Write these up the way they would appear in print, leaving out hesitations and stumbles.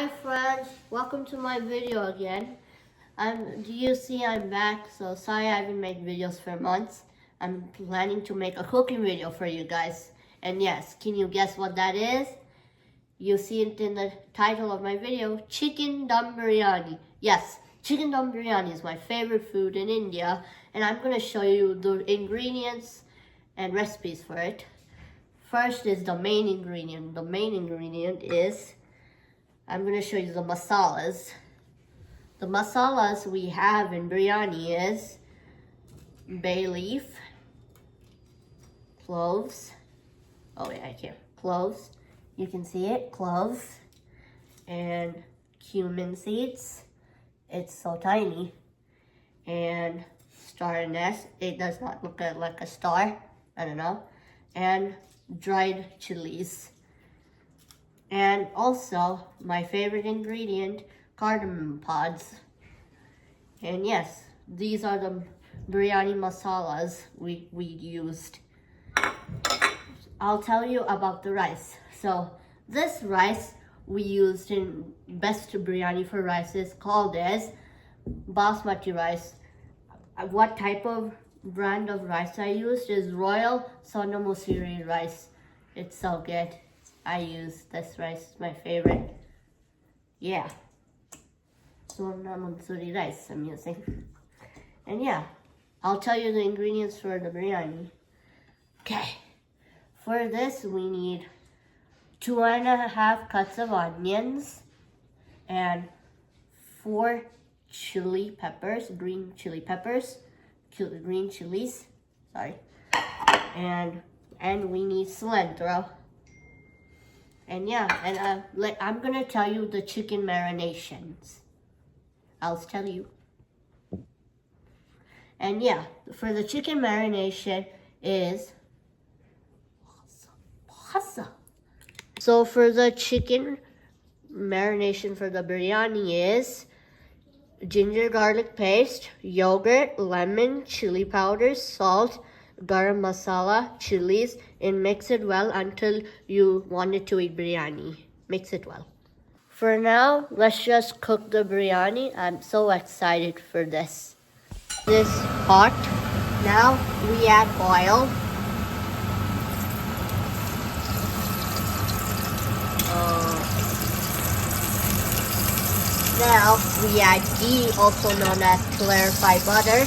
Hi friends, welcome to my video again. You see I'm back, so sorry I haven't made videos for months. I'm planning to make a cooking video for you guys. And yes, can you guess what that is? You see it in the title of my video, Chicken Dum Biryani. Yes, chicken dum biryani is my favorite food in India, and I'm going to show you the ingredients and recipes for it. First is the main ingredient. The main ingredient is, I'm going to show you the masalas. The masalas we have in biryani is bay leaf, cloves, cloves, you can see it, cloves, and cumin seeds, it's so tiny, and star anise, it does not look like a star, I don't know, and dried chilies. And also, my favorite ingredient, cardamom pods. And yes, these are the biryani masalas we used. I'll tell you about the rice. So, this rice we used in best biryani for rice is called as basmati rice. What type of brand of rice I used is Royal Sona Musiri rice. It's so good. I use this rice, it's my favorite. Yeah. Sona Musiri rice I'm using. And yeah, I'll tell you the ingredients for the biryani. Okay. For this, we need 2.5 cups of onions and 4 chili peppers, green chilies, sorry. And we need cilantro. And yeah, and I'm gonna tell you the chicken marinations. I'll tell you. And yeah, for the chicken marination is so for the chicken marination for the biryani is ginger garlic paste, yogurt, lemon, chili powder, salt, garam masala, chilies, and mix it well until you want it to eat biryani. Mix it well. For now, let's just cook the biryani. I'm so excited for this. This pot. Now we add oil. Now we add ghee, also known as clarified butter.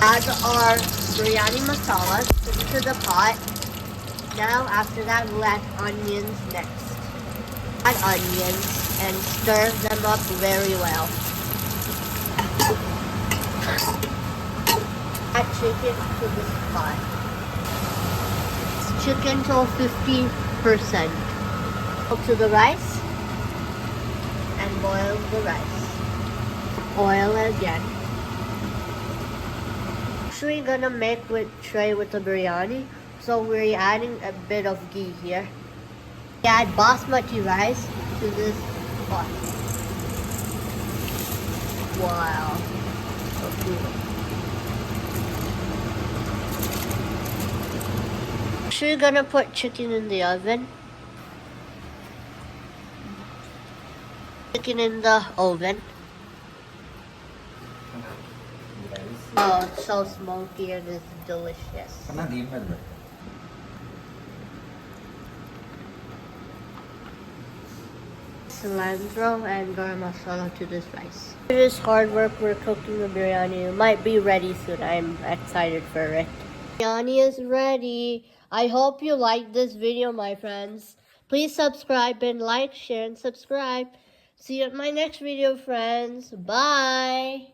Add our biryani masala into the pot. Now after that we'll add onions next. Add onions and stir them up very well. Add chicken to this pot. Chicken to 50%. Up to the rice and boil the rice. Oil again. We're gonna make with tray with the biryani, so we're adding a bit of ghee here. We add basmati rice to this pot. Wow, so cool. So we're gonna put chicken in the oven. Chicken in the oven. Oh, it's so smoky and it's delicious. Cilantro and garam masala to this rice. It is hard work. We're cooking the biryani. It might be ready soon. I'm excited for it. Biryani is ready. I hope you liked this video, my friends. Please subscribe and like, share, and subscribe. See you at my next video, friends. Bye.